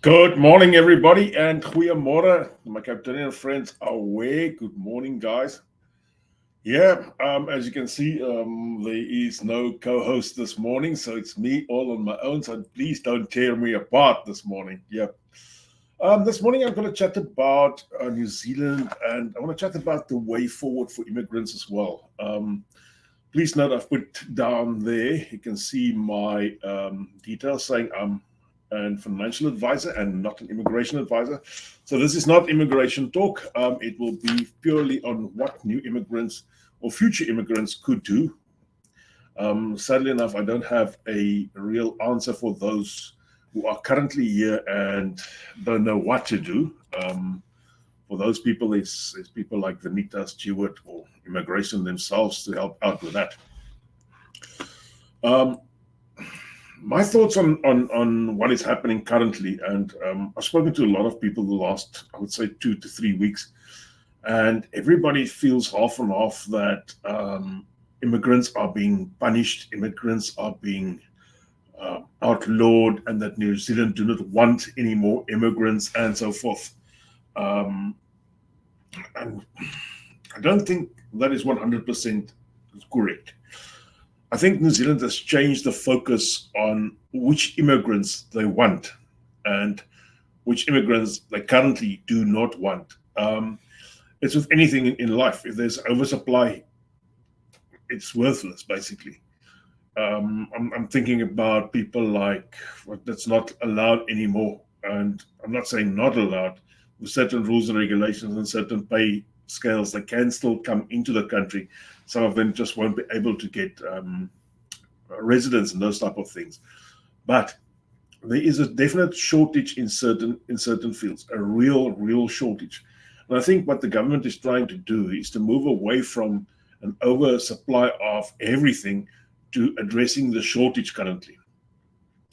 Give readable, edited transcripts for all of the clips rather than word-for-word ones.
Good morning, everybody, and goeiemorgen, my Capitanian friends away. Good morning, guys. Yeah, as you can see, there is no co-host this morning, so it's me all on my own. So please don't tear me apart this morning. Yep. This morning I'm going to chat about New Zealand, and I want to chat about the way forward for immigrants as well. Please note I've put down there. You can see my details saying I'm and financial advisor and not an immigration advisor. So this is not immigration talk. It will be purely on what new immigrants or future immigrants could do. Sadly enough, I don't have a real answer for those who are currently here and don't know what to do. For those people, it's people like Vanita Stewart or immigration themselves to help out with that. My thoughts on what is happening currently, and I've spoken to a lot of people the last, I would say, 2 to 3 weeks, and everybody feels half and half that immigrants are being punished, immigrants are being outlawed, and that New Zealand do not want any more immigrants, and so forth. Um, and I don't think that is 100% correct. I think New Zealand has changed the focus on which immigrants they want and which immigrants they currently do not want. It's with anything in life. If there's oversupply, it's worthless, basically. I'm thinking about people like that's not allowed anymore. And I'm not saying not allowed, with certain rules and regulations and certain pay scales that can still come into the country. Some of them just won't be able to get residence and those type of things. But there is a definite shortage in certain fields, a real shortage. And I think what the government is trying to do is to move away from an oversupply of everything to addressing the shortage currently.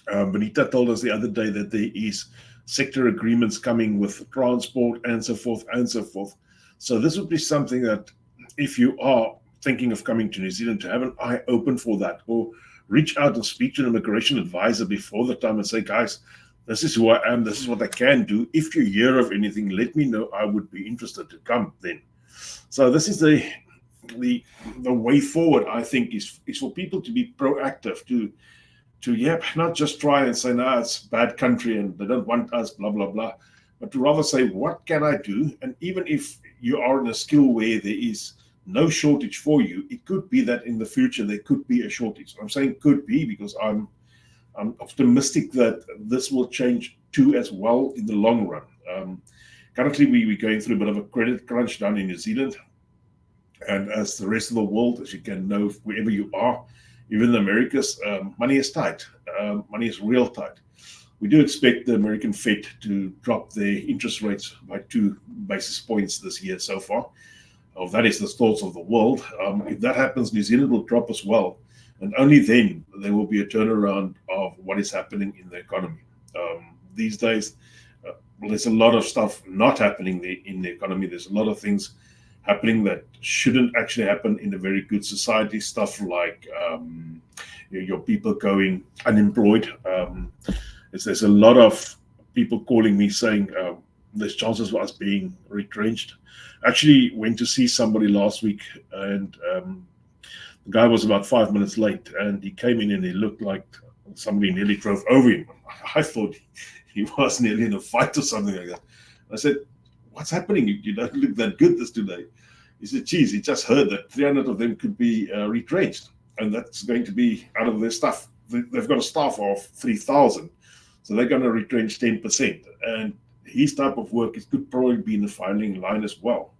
Benita told us the other day that there is sector agreements coming with transport and so forth and so forth. So this would be something that if you are thinking of coming to New Zealand, to have an eye open for that, or reach out and speak to an immigration advisor before the time and say, guys, this is who I am, this is what I can do. If you hear of anything, let me know. I would be interested to come then. So this is the way forward, I think, is for people to be proactive, to not just try and say, no, it's a bad country and they don't want us, blah, blah, blah, but to rather say, what can I do? And even if you are in a skill where there is no shortage for you, it could be that in the future there could be a shortage. I'm saying could be because I'm optimistic that this will change too as well in the long run. Currently, we're going through a bit of a credit crunch down in New Zealand. And as the rest of the world, as you can know, wherever you are, even the Americas, money is tight. Money is real tight. We do expect the American Fed to drop their interest rates by 2 basis points this year so far. That is the thoughts of the world. If that happens, New Zealand will drop as well. And only then there will be a turnaround of what is happening in the economy. These days, there's a lot of stuff not happening in the economy. There's a lot of things happening that shouldn't actually happen in a very good society. Stuff like your people going unemployed. There's a lot of people calling me saying there's chances of us being retrenched. Actually went to see somebody last week, and the guy was about 5 minutes late, and he came in and he looked like somebody nearly drove over him. I thought he was nearly in a fight or something like that. I said, what's happening? You don't look that good this today. He said, geez, he just heard that 300 of them could be retrenched, and that's going to be out of their staff. They've got a staff of 3,000, so they're going to retrench 10%. And his type of work could probably be in the filing line as well.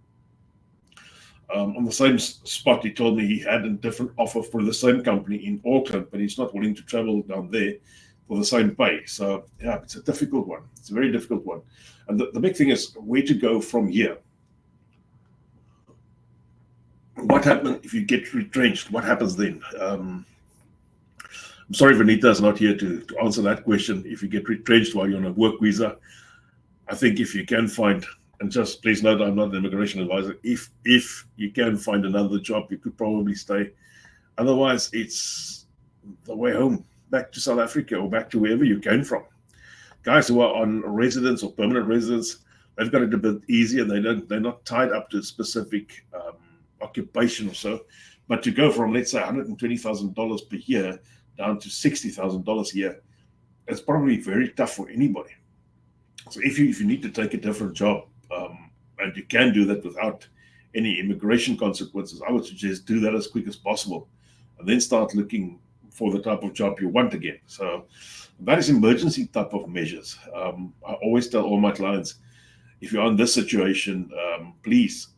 On the same spot, he told me he had a different offer for the same company in Auckland, but he's not willing to travel down there for the same pay. So, yeah, it's a difficult one. It's a very difficult one. And the big thing is where to go from here. What happens if you get retrenched? What happens then? I'm sorry, Vanita is not here to answer that question. If you get retrenched while you're on a work visa, I think if you can find, and just please note, I'm not an immigration advisor. If you can find another job, you could probably stay. Otherwise, it's the way home, back to South Africa or back to wherever you came from. Guys who are on residence or permanent residence, they've got it a bit easier. They're not tied up to a specific occupation or so. But to go from, let's say, $120,000 per year down to $60,000 a year, it's probably very tough for anybody. So if you need to take a different job, and you can do that without any immigration consequences, I would suggest do that as quick as possible, and then start looking for the type of job you want again. So that is emergency type of measures. I always tell all my clients, if you're in this situation, please,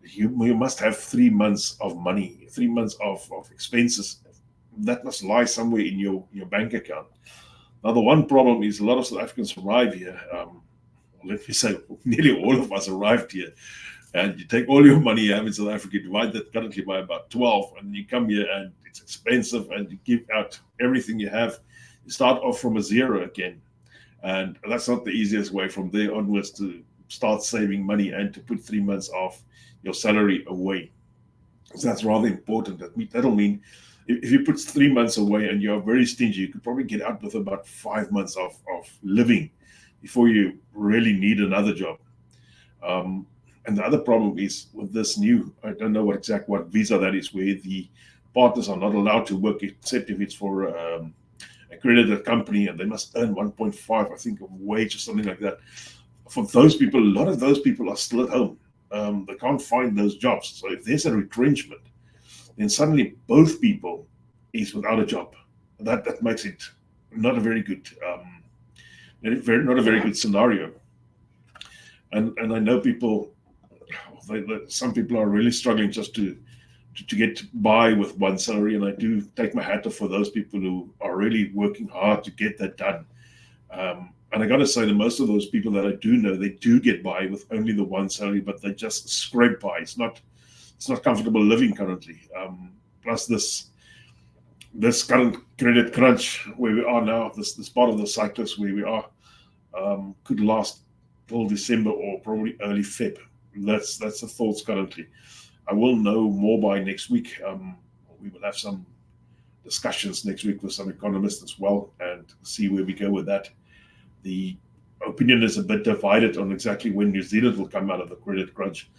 you must have 3 months of money, 3 months of expenses that must lie somewhere in your bank account. Now, the one problem is a lot of South Africans arrive here. Let me say, nearly all of us arrived here. And you take all your money you have in South Africa, divide that currently by about 12, and you come here and it's expensive, and you give out everything you have. You start off from a zero again. And that's not the easiest way from there onwards to start saving money and to put 3 months of your salary away. So that's rather important. That'll mean if you put 3 months away and you're very stingy, you could probably get out with about 5 months of living before you really need another job. And the other problem is with this new, I don't know what visa that is, where the partners are not allowed to work except if it's for accredited company, and they must earn 1.5, I think, of wage or something like that. For those people, a lot of those people are still at home. They can't find those jobs. So if there's a retrenchment, then suddenly both people is without a job. That makes it not a very good, not a very good scenario. And I know people, some people are really struggling just to get by with one salary, and I do take my hat off for those people who are really working hard to get that done. And I got to say that most of those people that I do know, they do get by with only the one salary, but they just scrape by. It's not comfortable living currently. Plus this current credit crunch where we are now, this part of the cyclus where we are, could last till December or probably early Feb. That's the thoughts currently. I will know more by next week. We will have some discussions next week with some economists as well, and see where we go with that. The opinion is a bit divided on exactly when New Zealand will come out of the credit crunch,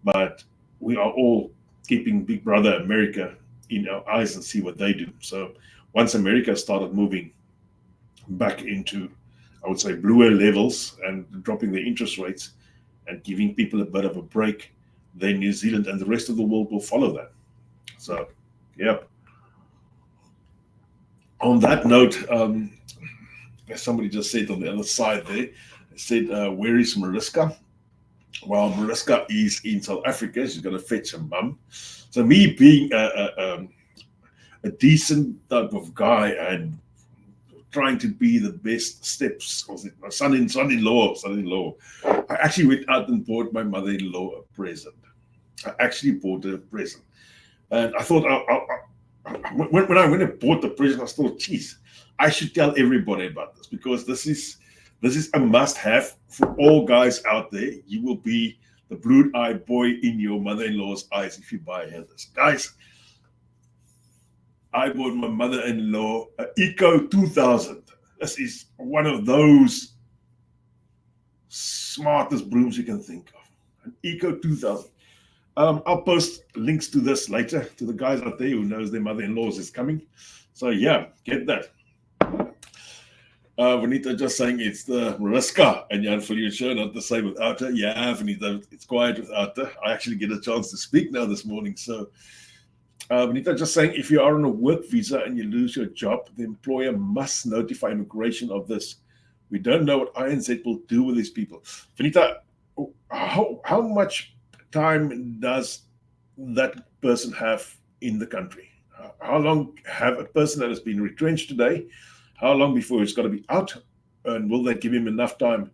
but we are all keeping Big Brother America in our eyes and see what they do. So once America started moving back into, I would say, bluer levels and dropping the interest rates and giving people a bit of a break, then New Zealand and the rest of the world will follow that. So, yeah. On that note, somebody just said on the other side there, said, where is Marisa? Well, Marisa is in South Africa. She's going to fetch her mum. So me being a decent type of guy and trying to be the best steps, was it my son-in-law, I actually went out and bought my mother-in-law a present. I actually bought her a present. And I thought, when I went and bought the present, I thought, geez, I should tell everybody about this, because this is a must-have for all guys out there. You will be the blue-eyed boy in your mother-in-law's eyes if you buy her this. Guys, I bought my mother-in-law an Eco 2000. This is one of those smartest brooms you can think of. An Eco 2000. I'll post links to this later to the guys out there who knows their mother-in-laws is coming. So yeah, get that. Vanita just saying it's the Marisa and Jan Viljoen show, not the same without her. Yeah, Vanita, it's quiet without her. I actually get a chance to speak now this morning. So Vanita just saying, if you are on a work visa and you lose your job, the employer must notify immigration of this. We don't know what INZ will do with these people. Vanita, how much time does that person have in the country? How long have a person that has been retrenched today, how long before he's got to be out? And will that give him enough time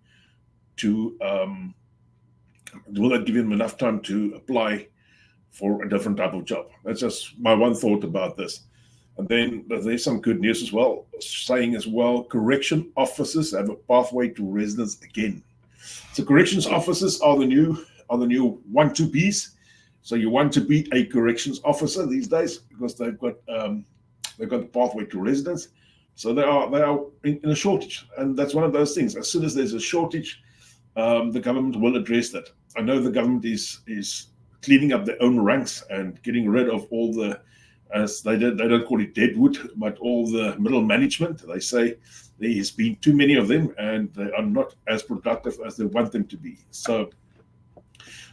to apply for a different type of job? That's just my one thought about this. And then there's some good news as well, saying as well, correction officers have a pathway to residence again. So corrections officers are the new 1-2Bs. So you want to be a corrections officer these days because they've got the pathway to residence. So they are in a shortage, and that's one of those things. As soon as there's a shortage, the government will address that. I know the government is cleaning up their own ranks and getting rid of all the, as they don't call it deadwood, but all the middle management. They say there has been too many of them, and they are not as productive as they want them to be. So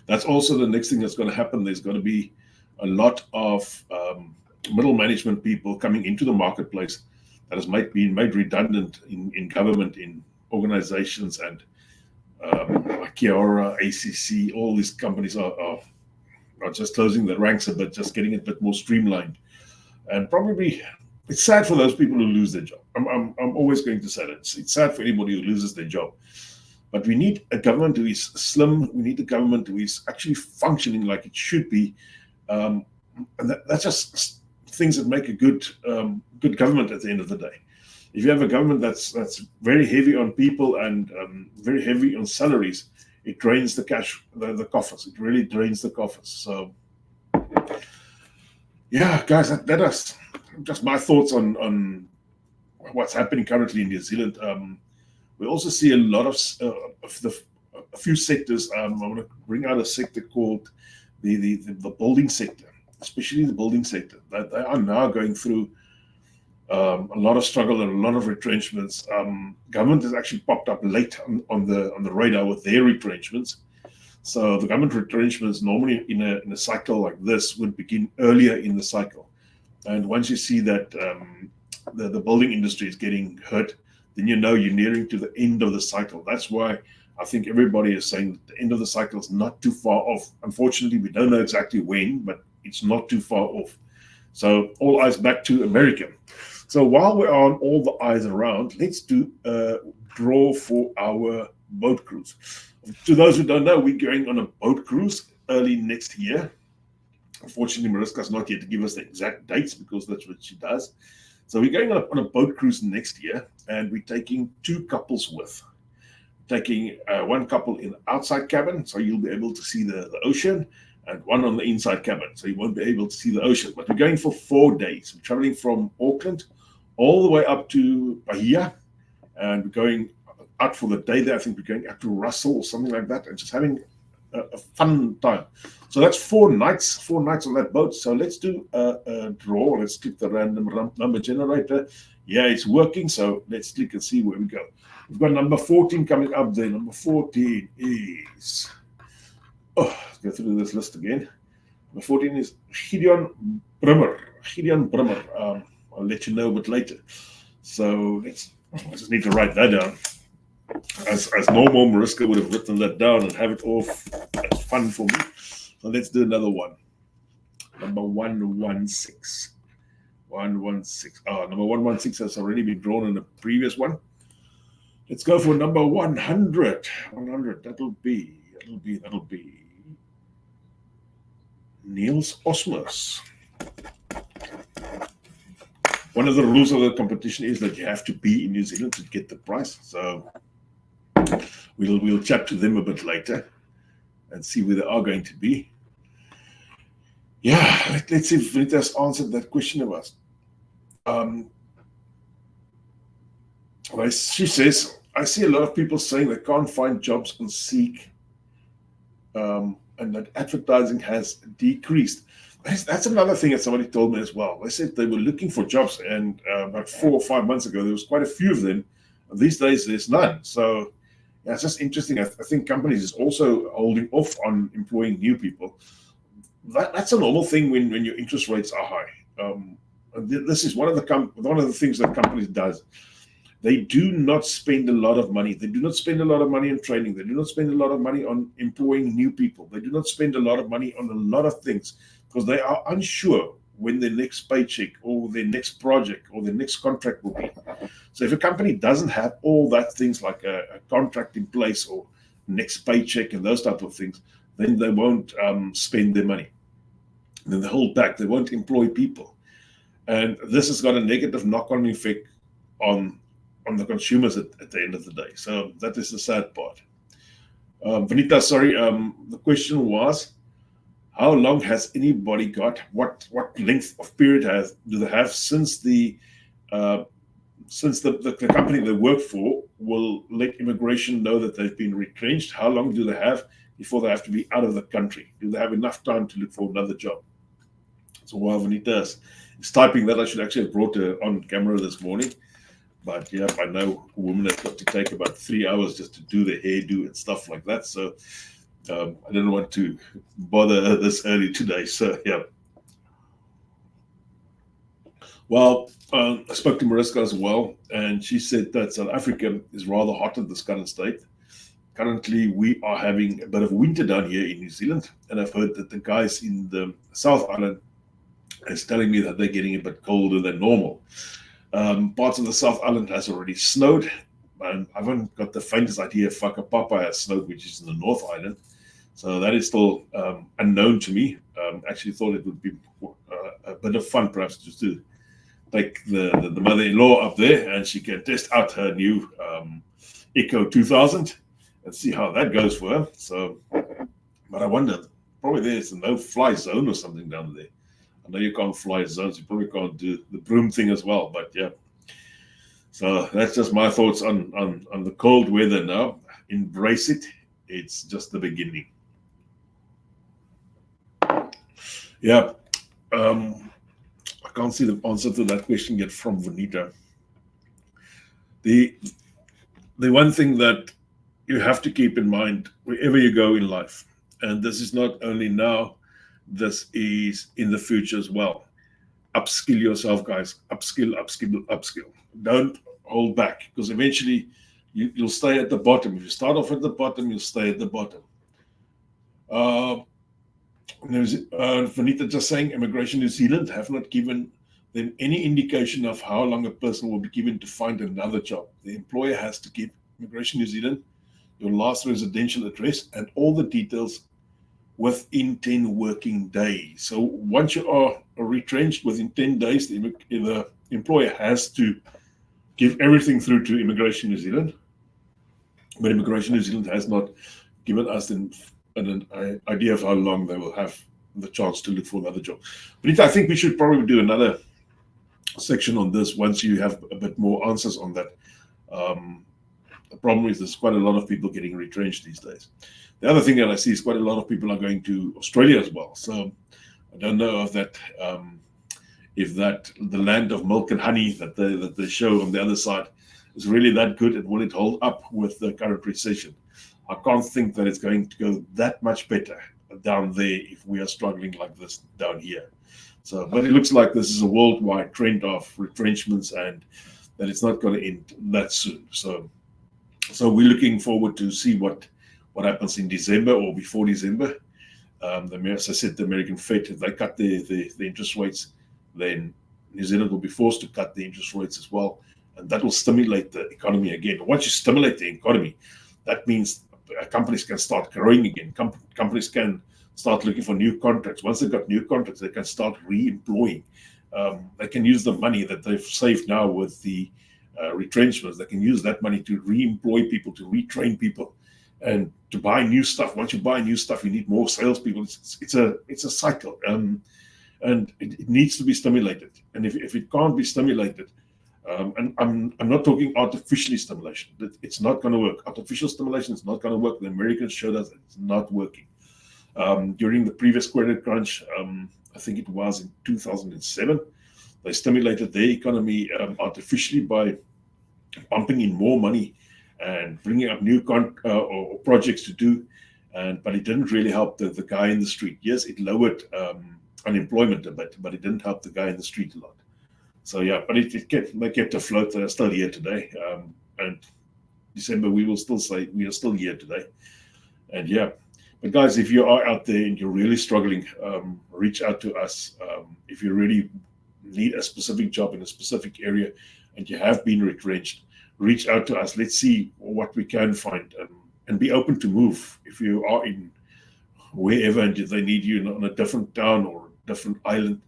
that's also the next thing that's going to happen. There's going to be a lot of middle management people coming into the marketplace that has been made redundant in government, in organizations, and Kiora, ACC, all these companies are not just closing the ranks a bit, just getting it a bit more streamlined. And probably it's sad for those people who lose their job. I'm always going to say that. It's sad for anybody who loses their job. But we need a government who is slim. We need a government who is actually functioning like it should be. And that's just things that make a good government at the end of the day. If you have a government that's very heavy on people and very heavy on salaries, it drains the cash, the coffers. It really drains the coffers. So, yeah, guys, that is just my thoughts on what's happening currently in New Zealand. We also see a lot of a few sectors. I want to bring out a sector called the building sector, especially the building sector. That they are now going through a lot of struggle and a lot of retrenchments. Government has actually popped up late on the radar with their retrenchments. So the government retrenchments normally in a cycle like this would begin earlier in the cycle. And once you see that the building industry is getting hurt, then you know you're nearing to the end of the cycle. That's why I think everybody is saying that the end of the cycle is not too far off. Unfortunately, we don't know exactly when, but it's not too far off. So all eyes back to America. So while we're on all the eyes around, let's do a draw for our boat cruise. To those who don't know, we're going on a boat cruise early next year. Unfortunately, Mariska's not yet to give us the exact dates because that's what she does. So we're going on a boat cruise next year, and we're taking two couples with. Taking one couple in the outside cabin, so you'll be able to see the ocean, and one on the inside cabin, so you won't be able to see the ocean. But we're going for 4 days. We're traveling from Auckland all the way up to Bahia, and we're going out for the day there. I think we're going out to Russell or something like that, and just having a fun time. So that's 4 nights on that boat. So let's do a draw. Let's click the random number generator. Yeah, it's working. So let's click and see where we go. We've got number 14 coming up there. Number 14 is, let's go through this list again. Number 14 is Gideon Brummer. I'll let you know a bit later. So I just need to write that down. As normal, Mariska would have written that down and have it off. That's fun for me. So let's do another one. Number 116. 116. Number 116 has already been drawn in the previous one. Let's go for number 100. 100. That'll be Niels Osmus. One of the rules of the competition is that you have to be in New Zealand to get the prize. So we'll chat to them a bit later and see where they are going to be. Yeah, let's see if Vanita's answered that question of us. She says, I see a lot of people saying they can't find jobs on Seek, and that advertising has decreased. That's another thing that somebody told me as well. They said they were looking for jobs, and about 4 or 5 months ago, there was quite a few of them. These days, there's none. So yeah, it's just interesting. I think companies is also holding off on employing new people. That's a normal thing when your interest rates are high. This is one of the things that companies does. They do not spend a lot of money. They do not spend a lot of money on training. They do not spend a lot of money on employing new people. They do not spend a lot of money on a lot of things because they are unsure when their next paycheck or their next project or their next contract will be. So if a company doesn't have all that things like a contract in place or next paycheck and those type of things, then they won't spend their money. And then they hold back. They won't employ people. And this has got a negative knock-on effect on the consumers at the end of the day. So that is the sad part. Vanita, sorry, the question was, how long has anybody got? What length of period do they have since the since the company they work for will let immigration know that they've been retrenched, how long do they have before they have to be out of the country? Do they have enough time to look for another job? So while Vanita is typing that, I should actually have brought her on camera this morning. But yeah, I know women have got to take about 3 hours just to do their hairdo and stuff like that. So I didn't want to bother her this early today. So yeah. Well, I spoke to Marisa as well, and she said that South Africa is rather hot at this current state. Currently, we are having a bit of winter down here in New Zealand, and I've heard that the guys in the South Island is telling me that they're getting a bit colder than normal. Parts of the South Island has already snowed, and I haven't got the faintest idea if Whakapapa has snowed, which is in the North Island. So that is still unknown to me. Actually thought it would be a bit of fun perhaps just to take the mother-in-law up there and she can test out her new Echo 2000 and see how that goes for her. So, but I wonder, probably there's a no-fly zone or something down there. I know you can't fly zones, you probably can't do the broom thing as well, but yeah. So that's just my thoughts on the cold weather now. Embrace it. It's just the beginning. Yeah. I can't see the answer to that question yet from Vanita. The one thing that you have to keep in mind wherever you go in life, and this is not only now, this is in the future as well. Upskill yourself, guys. Upskill, upskill, upskill. Don't hold back, because eventually you'll stay at the bottom. If you start off at the bottom, you'll stay at the bottom. Vanita just saying, Immigration New Zealand have not given them any indication of how long a person will be given to find another job. The employer has to give Immigration New Zealand your last residential address and all the details within 10 working days. So once you are retrenched within 10 days, the employer has to give everything through to Immigration New Zealand. But Immigration New Zealand has not given us an idea of how long they will have the chance to look for another job. But I think we should probably do another section on this once you have a bit more answers on that. The problem is there's quite a lot of people getting retrenched these days. The other thing that I see is quite a lot of people are going to Australia as well. So I don't know if that the land of milk and honey that they show on the other side is really that good, and will it hold up with the current recession? I can't think that it's going to go that much better down there if we are struggling like this down here. So, but it looks like this is a worldwide trend of retrenchments, and that it's not going to end that soon. So we're looking forward to see what happens in December or before December. As I said, the American Fed, if they cut the interest rates, then New Zealand will be forced to cut the interest rates as well, and that will stimulate the economy again. Once you stimulate the economy, that means companies can start growing again. Companies can start looking for new contracts. Once they've got new contracts, they can start re-employing. They can use the money that they've saved now with the retrenchments. They can use that money to re-employ people, to retrain people, and to buy new stuff. Once you buy new stuff, you need more salespeople. It's a cycle, and it needs to be stimulated. And if it can't be stimulated, and I'm not talking artificially stimulation. It's not going to work. Artificial stimulation is not going to work. The Americans showed us it's not working. During the previous credit crunch, I think it was in 2007, they stimulated their economy artificially by pumping in more money and bringing up new or projects to do, but it didn't really help the guy in the street. Yes, it lowered unemployment a bit, but it didn't help the guy in the street a lot. So yeah, but they kept afloat. They're still here today, and December we will still say we are still here today. And yeah, but guys, if you are out there and you're really struggling, reach out to us. If you really need a specific job in a specific area and you have been retrenched, reach out to us. Let's see what we can find, and be open to move. If you are in wherever and they need you on a different town or different island,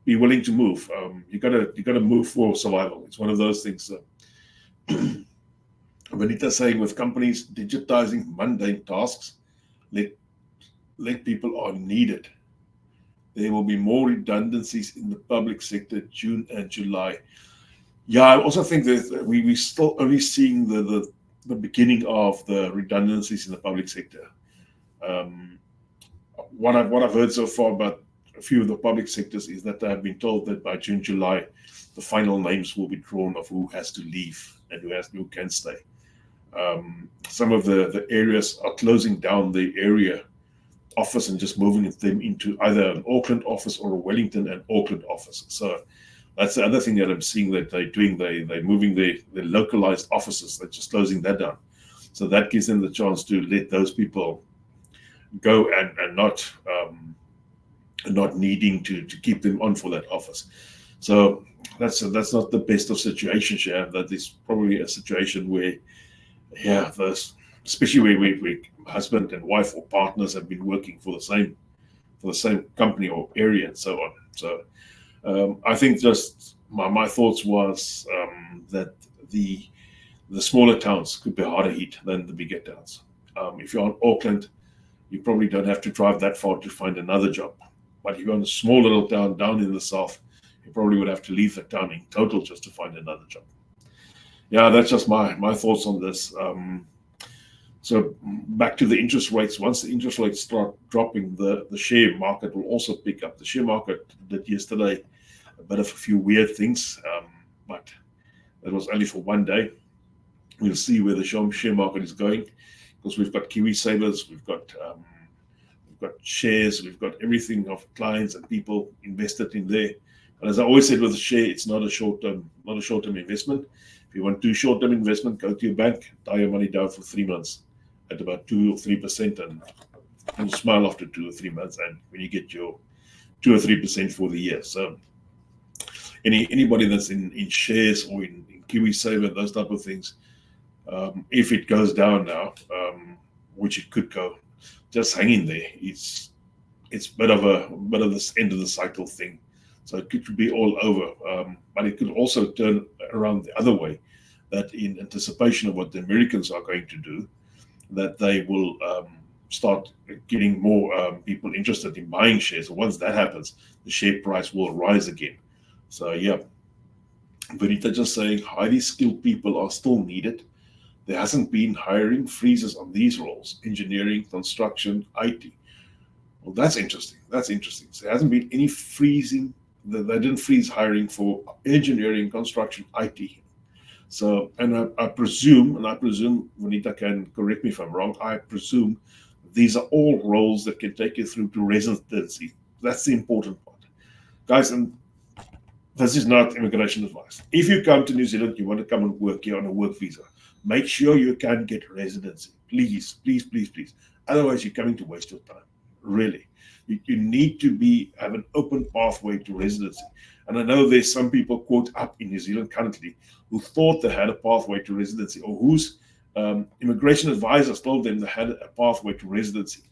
be willing to move. You gotta move for survival. It's one of those things. Vanita saying, with companies digitizing mundane tasks, let people are needed. There will be more redundancies in the public sector June and July. Yeah, I also think that we still only seeing the beginning of the redundancies in the public sector. Um, what I've heard so far about a few of the public sectors is that they have been told that by June, July, the final names will be drawn of who has to leave and who can stay. Some of the areas are closing down the area office and just moving them into either an Auckland office or a Wellington and Auckland office. So that's the other thing that I'm seeing that they're doing. They're moving the localized offices. They're just closing that down. So that gives them the chance to let those people go and not needing to keep them on for that office. So that's not the best of situations. Yeah, that is probably a situation where, yeah, especially where husband and wife or partners have been working for the same company or area and so on. So I think just my thoughts was that the smaller towns could be harder hit than the bigger towns. If you're on Auckland, you probably don't have to drive that far to find another job. But if you're in a small little town down in the south, you probably would have to leave the town in total just to find another job. Yeah, that's just my thoughts on this. So back to the interest rates. Once the interest rates start dropping, the share market will also pick up. The share market did yesterday a bit of a few weird things, but it was only for one day. We'll see where the share market is going because we've got Kiwi Savers, we've got shares, we've got everything of clients and people invested in there. But as I always said with a share, it's not a short-term investment. If you want to do short-term investment, go to your bank, tie your money down for 3 months at about 2 or 3%, and smile after 2 or 3 months. And when you get your 2 or 3% for the year, so anybody that's in shares or in KiwiSaver, those type of things, if it goes down now, which it could go, just hang in there. It's a bit of this end of the cycle thing. So it could be all over, but it could also turn around the other way. That in anticipation of what the Americans are going to do, that they will start getting more people interested in buying shares. So once that happens, the share price will rise again. So yeah, Benita just saying highly skilled people are still needed. There hasn't been hiring freezes on these roles: engineering, construction, IT. Well, that's interesting. That's interesting. So there hasn't been any freezing. They didn't freeze hiring for engineering, construction, IT. So, and I presume, Vanita can correct me if I'm wrong, I presume these are all roles that can take you through to residency. That's the important part. Guys, and this is not immigration advice. If you come to New Zealand, you want to come and work here on a work visa, make sure you can get residency. Please, please, please, please. Otherwise, you're coming to waste your time. Really. You need to have an open pathway to residency. And I know there's some people caught up in New Zealand currently who thought they had a pathway to residency, or whose immigration advisors told them they had a pathway to residency.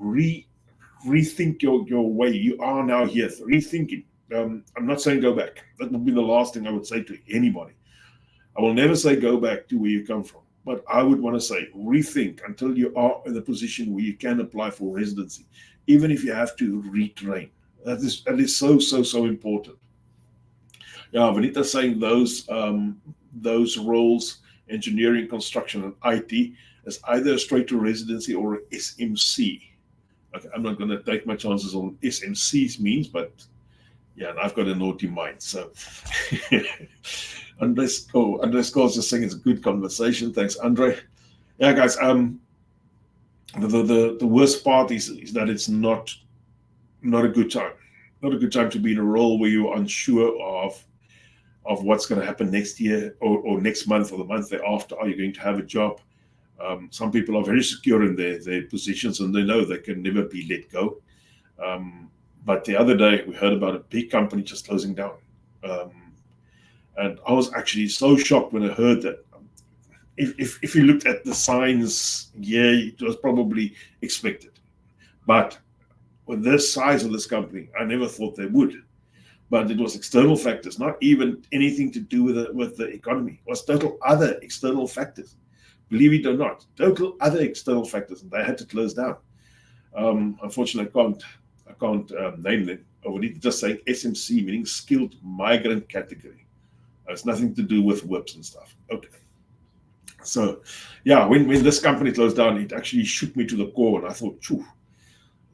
Rethink your way. You are now here. Rethink it. I'm not saying go back. That would be the last thing I would say to anybody. I will never say go back to where you come from. But I would want to say rethink until you are in a position where you can apply for residency, even if you have to retrain. That is so important. Yeah, Vanita's saying those roles, engineering, construction, and IT, is either straight to residency or SMC. Okay, I'm not going to take my chances on SMC's means, but yeah, and I've got a naughty mind. So Andres calls just saying it's a good conversation. Thanks, Andre. Yeah, guys. The worst part is that it's not a good time. Not a good time to be in a role where you're unsure of what's going to happen next year or next month or the month thereafter. Are you going to have a job? Some people are very secure in their positions and they know they can never be let go. But the other day we heard about a big company just closing down. And I was actually so shocked when I heard that. If you looked at the signs, yeah, it was probably expected. But with this size of this company, I never thought they would. But it was external factors, not even anything to do with the economy. It was total other external factors. Believe it or not, total other external factors, and they had to close down. Unfortunately, I can't name them. I would need to just say SMC, meaning skilled migrant category. It's nothing to do with whips and stuff. Okay. So, yeah, when this company closed down, it actually shook me to the core, and I thought, phew,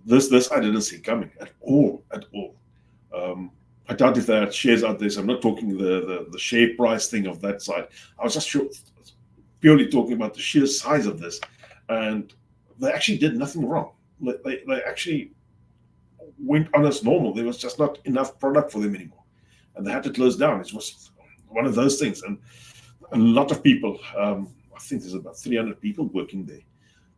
this I didn't see coming at all, at all. Um, I doubt if there are shares out there. So I'm not talking the share price thing of that side. I was just purely talking about the sheer size of this, and they actually did nothing wrong. They actually went on as normal. There was just not enough product for them anymore, and they had to close down. It was one of those things, and a lot of people. I think there's about 300 people working there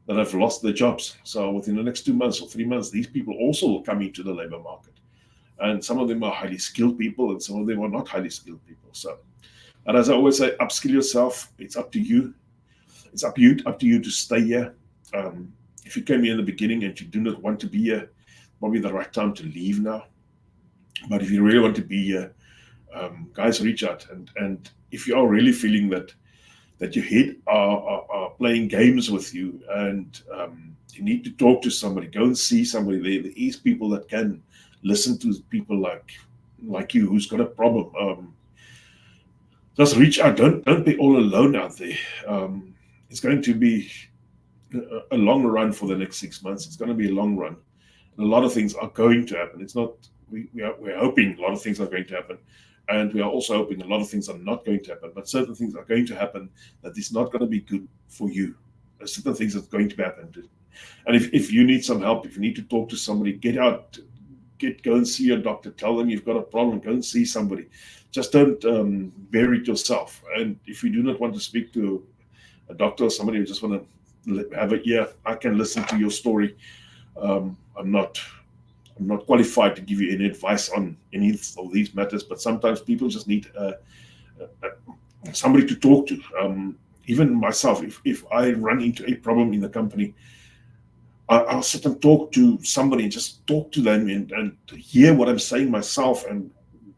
that have lost their jobs. So within the next 2 months or 3 months, these people also will come into the labor market. And some of them are highly skilled people, and some of them are not highly skilled people. So, and as I always say, upskill yourself. It's up to you. It's up to you to stay here. If you came here in the beginning and you do not want to be here, probably the right time to leave now. But if you really want to be here, guys, reach out. And if you are really feeling that your head are playing games with you, and you need to talk to somebody, go and see somebody. There is people that can listen to people like you who's got a problem. Just reach out. Don't be all alone out there. It's going to be a long run for the next 6 months. It's going to be a long run. And a lot of things are going to happen. It's not we're hoping a lot of things are going to happen, and we are also hoping a lot of things are not going to happen. But certain things are going to happen that is not going to be good for you. There's certain things that's going to happen. And if you need some help, if you need to talk to somebody, get out. Go and see your doctor. Tell them you've got a problem. Go and see somebody. Just don't bury it yourself. And if you do not want to speak to a doctor or somebody who just want to have a ear, I can listen to your story. I'm not qualified to give you any advice on any of these matters, but sometimes people just need somebody to talk to. Even myself, if I run into a problem in the company, I'll sit and talk to somebody and just talk to them and hear what I'm saying myself. And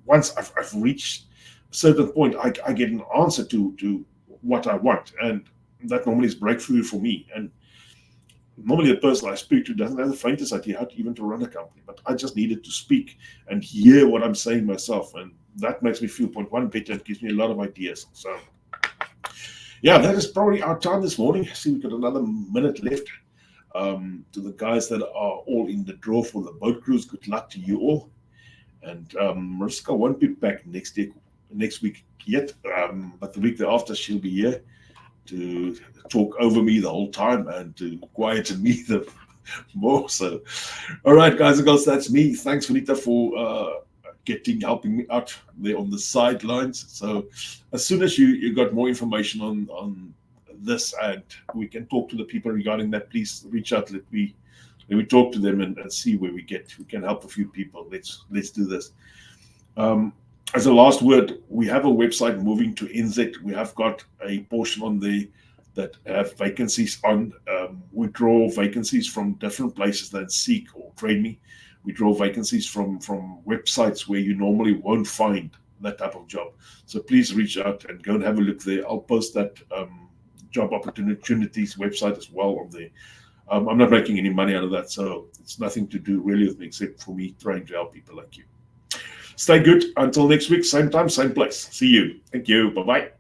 once I've reached a certain point, I get an answer to what I want. And that normally is breakthrough for me. And normally the person I speak to doesn't have the faintest idea how to even to run a company, but I just needed to speak and hear what I'm saying myself. And that makes me feel point one better. It gives me a lot of ideas. So yeah, that is probably our time this morning. I see we've got another minute left. To the guys that are all in the draw for the boat cruise, good luck to you all. And Marisa won't be back next week yet, but the week thereafter she'll be here to talk over me the whole time and to quieten me the more. So, all right, guys and girls, that's me. Thanks, Vanita, for helping me out there on the sidelines. So, as soon as you got more information on this and we can talk to the people regarding that, please reach out. Let me talk to them and see where we can help a few people. Let's do this. As a last word, we have a website moving to NZ. We have got a portion on there that have vacancies on. We draw vacancies from different places than Seek or Train Me. We draw vacancies from websites where you normally won't find that type of job. So please reach out and go and have a look there. I'll post that job opportunities website as well on there. I'm not making any money out of that, so it's nothing to do really with me except for me trying to help people like you. Stay good until next week, same time, same place. See you. Thank you. Bye-bye.